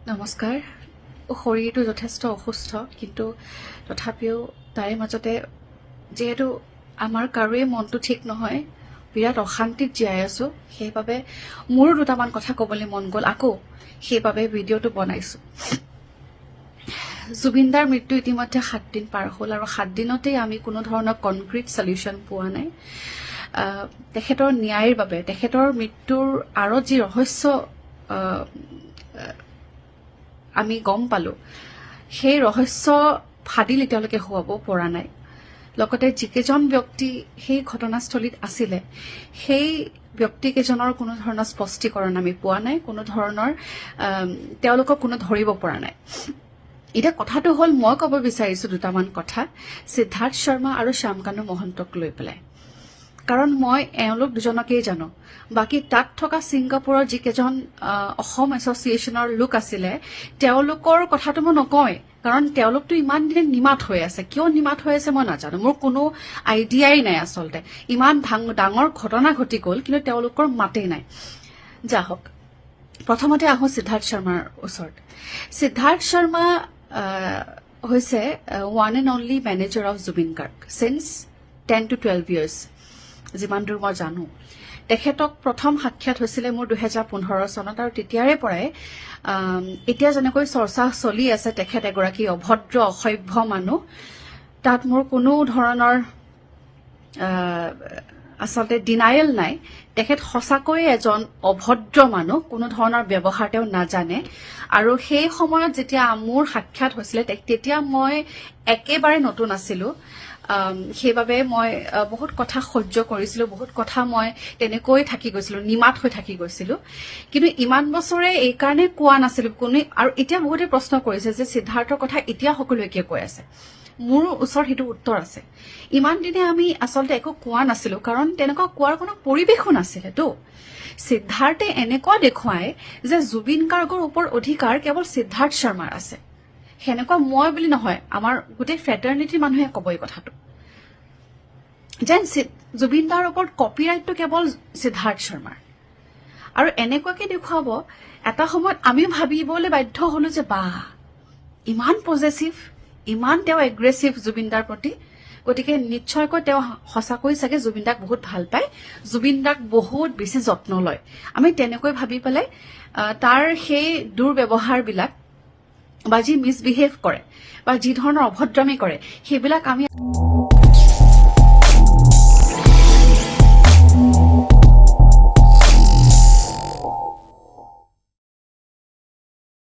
নমস্কাৰ। শৰীৰটো যথেষ্ট অসুস্থ, কিন্তু তথাপিও তাৰে মাজতে যিহেতু আমাৰ কাৰোৱে মনটো ঠিক নহয়, বিৰাট অশান্তিত জীয়াই আছো, সেইবাবে মোৰো দুটামান কথা ক'বলৈ মন গ'ল। আকৌ সেইবাবে ভিডিঅ'টো বনাইছো। জুবিনদাৰ মৃত্যু ইতিমধ্যে 7 দিন পাৰ হ'ল আৰু 7 দিনতেই আমি কোনো ধৰণৰ কনক্ৰিট সলিউশ্যন পোৱা নাই। তেখেতৰ ন্যায়ৰ বাবে, তেখেতৰ মৃত্যুৰ আঁৰত যি ৰহস্য আমি গম পালো, সেই ৰহস্য ফাদিল এতিয়ালৈকে হোৱাব পৰা নাই। লগতে যিকেইজন ব্যক্তি সেই ঘটনাস্থলীত আছিলে, সেই ব্যক্তিকেইজনৰ কোনো ধৰণৰ স্পষ্টীকৰণ আমি পোৱা নাই, কোনো ধৰণৰ তেওঁলোকক কোনো ধৰিব পৰা নাই। এতিয়া কথাটো হ'ল, মই ক'ব বিচাৰিছো দুটামান কথা সিদ্ধাৰ্থ শৰ্মা আৰু শ্যামকানু মহন্তক লৈ পেলাই। কাৰণ মই এওঁলোক দুজনকেই জানো। বাকী তাত থকা ছিংগাপুৰৰ যিকেইজন অসম এছ'চিয়েশ্যনৰ লোক আছিলে, তেওঁলোকৰ কথাটো মই নকওঁৱেই, কাৰণ তেওঁলোকতো ইমান দিনে নিমাত হৈ আছে। কিয় নিমাত হৈ আছে মই নাজানো, মোৰ কোনো আইডিয়াই নাই। আচলতে ইমান ডাঙৰ ঘটনা ঘটি গ'ল, কিন্তু তেওঁলোকৰ মাতেই নাই। যা হওক, প্ৰথমতে আহোঁ সিদ্ধাৰ্থ শৰ্মাৰ ওচৰত। সিদ্ধাৰ্থ শৰ্মা হৈছে one and only manager of Zubeen Garg signs 10 to 12 years, যিমান দূৰ মই জানো। তেখেতক প্ৰথম সাক্ষাৎ হৈছিলে মোৰ 2015 চনত, আৰু তেতিয়াৰে পৰাই এতিয়া যেনেকৈ চৰ্চা চলি আছে তেখেত এগৰাকী অভদ্ৰ অসভ্য মানুহ, তাত মোৰ কোনো ধৰণৰ আচলতে ডিনায়েল নাই। তেখেত সঁচাকৈয়ে এজন অভদ্ৰ মানুহ, কোনো ধৰণৰ ব্যৱহাৰ তেওঁ নাজানে। আৰু সেই সময়ত যেতিয়া মোৰ সাক্ষাৎ হৈছিলে, তেতিয়া মই একেবাৰে নতুন আছিলো। সেইবাবে মই বহুত কথা সহ্য কৰিছিলো, বহুত কথা মই তেনেকৈ থাকি গৈছিলো, নিমাত হৈ থাকি গৈছিলো। কিন্তু ইমান বছৰে এই কাৰণে কোৱা নাছিলো কোনো। আৰু এতিয়া বহুতে প্ৰশ্ন কৰিছে যে সিদ্ধাৰ্থৰ কথা এতিয়া সকলোৱে কিয় কৈ আছে। মোৰ ওচৰত সেইটো উত্তৰ আছে। ইমান দিনে আমি আচলতে একো কোৱা নাছিলো, কাৰণ তেনেকুৱা কোৱাৰ কোনো পৰিৱেশো নাছিলেতো। সিদ্ধাৰ্থে এনেকুৱা দেখুৱায় যে জুবিন গাৰ্গৰ ওপৰত অধিকাৰ কেৱল সিদ্ধাৰ্থ শৰ্মাৰ আছে। সেনেকুৱা মই বুলি নহয়, আমাৰ গোটেই ফ্ৰেটাৰ্নিটিৰ মানুহে ক'ব এই কথাটো, যেন জুবিন দাৰ ওপৰত কপিৰাইটটো কেৱল সিদ্ধাৰ্থ শৰ্মাৰ। আৰু এনেকুৱাকে দেখুৱাব, এটা সময়ত আমিও ভাবিবলৈ বাধ্য হলো যে বাহ, ইমান পজেচিভ, ইমান তেওঁ এগ্ৰেছিভ জুবিন দাৰ প্ৰতি। গতিকে নিশ্চয়কৈ তেওঁ সঁচাকৈ চাগে জুবিন দাক বহুত ভাল পায়, জুবিন দাক বহুত বেছি যত্ন লয়। আমি তেনেকৈ ভাবি পেলাই তাৰ সেই দুৰ্ব্যৱহাৰবিলাক বা যি মিছবিহেভ কৰে বা যি ধৰণৰ অভদ্ৰামী কৰে, সেইবিলাক আমি